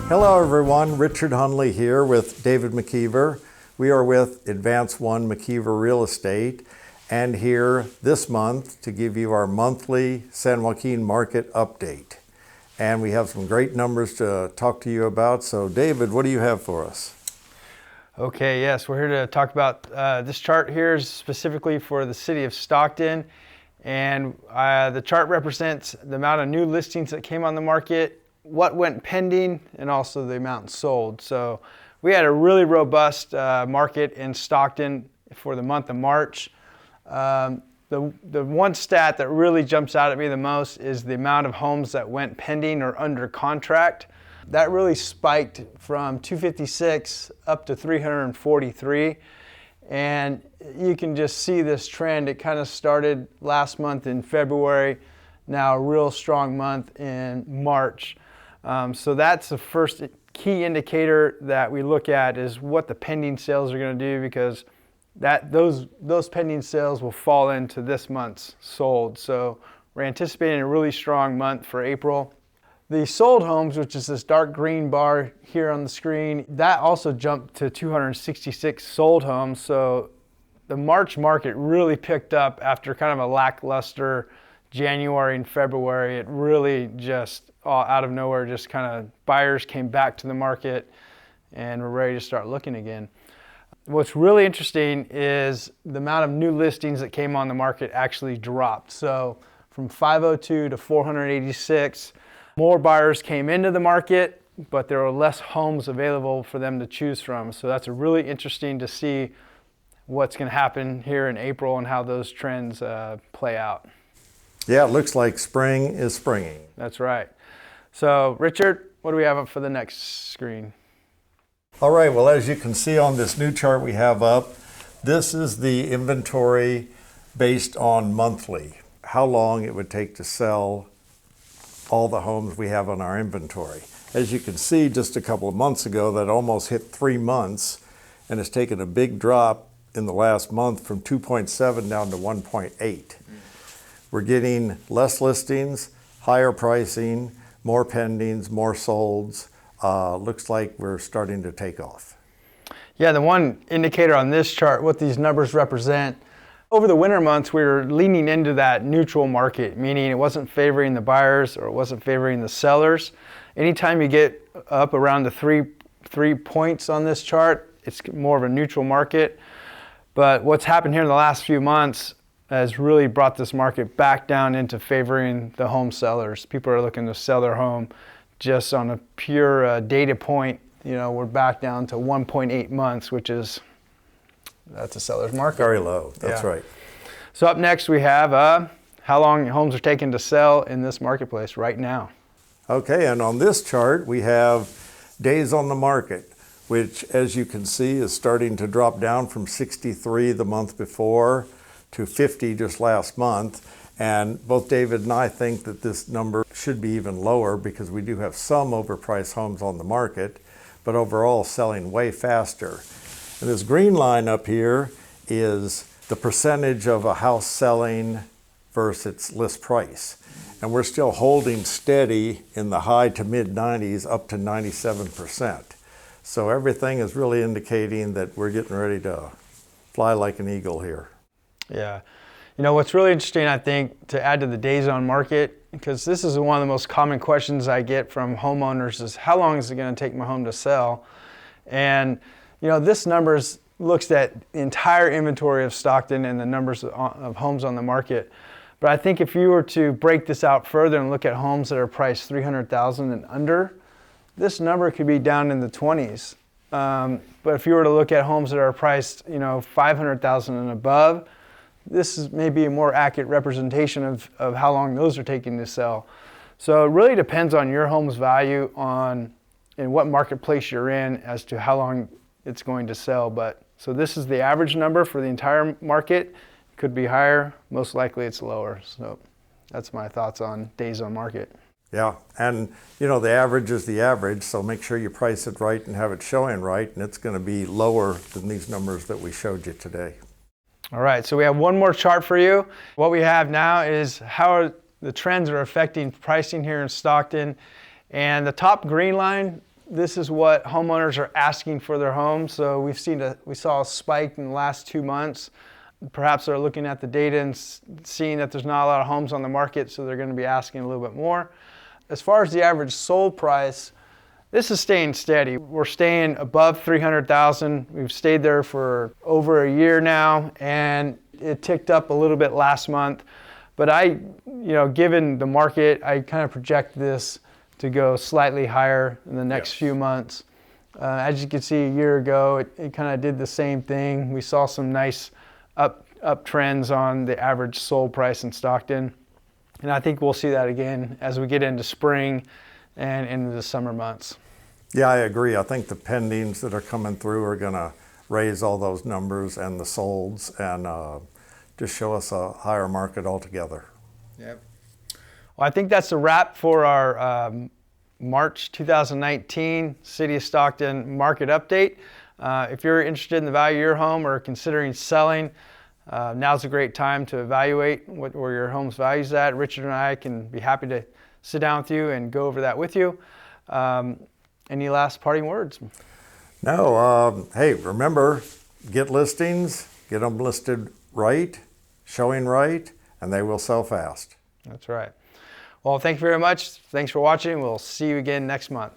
Hello everyone, Richard Hunley here with David McKeever. We are with Advance One McKeever Real Estate and here this month to give you our monthly San Joaquin market update. And we have some great numbers to talk to you about. So David, what do you have for us? Okay, yes, we're here to talk about this chart here is specifically for the city of Stockton. And the chart represents the amount of new listings that came on the market, what went pending, and also the amount sold. So we had a really robust market in Stockton for the month of March. The one stat that really jumps out at me the most is the amount of homes that went pending or under contract. That really spiked from 256 up to 343. And you can just see this trend. It kind of started last month in February, now a real strong month in March. So that's the first key indicator that we look at is what the pending sales are going to do, because those pending sales will fall into this month's sold. So we're anticipating a really strong month for April. The sold homes, which is this dark green bar here on the screen, that also jumped to 266 sold homes. So the March market really picked up after kind of a lackluster January and February. It really just out of nowhere, just kind of buyers came back to the market and we're ready to start looking again. What's really interesting is the amount of new listings that came on the market actually dropped. So from 502 to 486, more buyers came into the market, but there were less homes available for them to choose from. So that's really interesting to see what's going to happen here in April and how those trends play out. Yeah, it looks like spring is springing. That's right. So Richard, what do we have up for the next screen? All right, well, as you can see on this new chart we have up, this is the inventory based on monthly, how long it would take to sell all the homes we have on our inventory. As you can see, just a couple of months ago, that almost hit 3 months, and it's taken a big drop in the last month from 2.7 down to 1.8. We're getting less listings, higher pricing, more pendings, more solds. Looks like we're starting to take off. Yeah, the one indicator on this chart, what these numbers represent, over the winter months, we were leaning into that neutral market, meaning it wasn't favoring the buyers or it wasn't favoring the sellers. Anytime you get up around the three points on this chart, it's more of a neutral market. But what's happened here in the last few months has really brought this market back down into favoring the home sellers. People are looking to sell their home just on a pure data point. You know, we're back down to 1.8 months, which is, that's a seller's market. Very low, that's right. So up next we have how long homes are taking to sell in this marketplace right now. Okay, and on this chart we have days on the market, which as you can see is starting to drop down from 63 the month before to 50 just last month. And both David and I think that this number should be even lower because we do have some overpriced homes on the market, but overall selling way faster. And this green line up here is the percentage of a house selling versus its list price. And we're still holding steady in the high to mid 90s up to 97%. So everything is really indicating that we're getting ready to fly like an eagle here. Yeah. You know, what's really interesting, I think, to add to the days on market, because this is one of the most common questions I get from homeowners is, how long is it going to take my home to sell? And, you know, this number looks at the entire inventory of Stockton and the numbers of homes on the market. But I think if you were to break this out further and look at homes that are priced $300,000 and under, this number could be down in the 20s. But if you were to look at homes that are priced, you know, $500,000 and above, this is maybe a more accurate representation of how long those are taking to sell. So it really depends on your home's value and what marketplace you're in as to how long it's going to sell. But so this is the average number for the entire market. Could be higher, most likely it's lower. So that's my thoughts on days on market. Yeah, and you know, the average is the average, so make sure you price it right and have it showing right, and it's going to be lower than these numbers that we showed you today. All right, so we have one more chart for you. What we have now is how the trends are affecting pricing here in Stockton. And the top green line this is what homeowners are asking for their homes. So we saw a spike in the last 2 months. Perhaps they're looking at the data and seeing that there's not a lot of homes on the market, so they're going to be asking a little bit more. As far as the average sold price, this is staying steady. We're staying above 300,000. We've stayed there for over a year now, and it ticked up a little bit last month. But given the market, I kind of project this to go slightly higher in the next few months. As you can see, a year ago, it kind of did the same thing. We saw some nice up trends on the average sold price in Stockton. And I think we'll see that again as we get into spring and into the summer months. Yeah, I agree. I think the pendings that are coming through are going to raise all those numbers and the solds and just show us a higher market altogether. Yep. Well, I think that's a wrap for our March 2019 City of Stockton market update. If you're interested in the value of your home or considering selling, now's a great time to evaluate where your home's value's at. Richard and I can be happy to sit down with you and go over that with you. Any last parting words? No, hey, remember, get listings, get them listed right, showing right, and they will sell fast. That's right. Well, thank you very much. Thanks for watching. We'll see you again next month.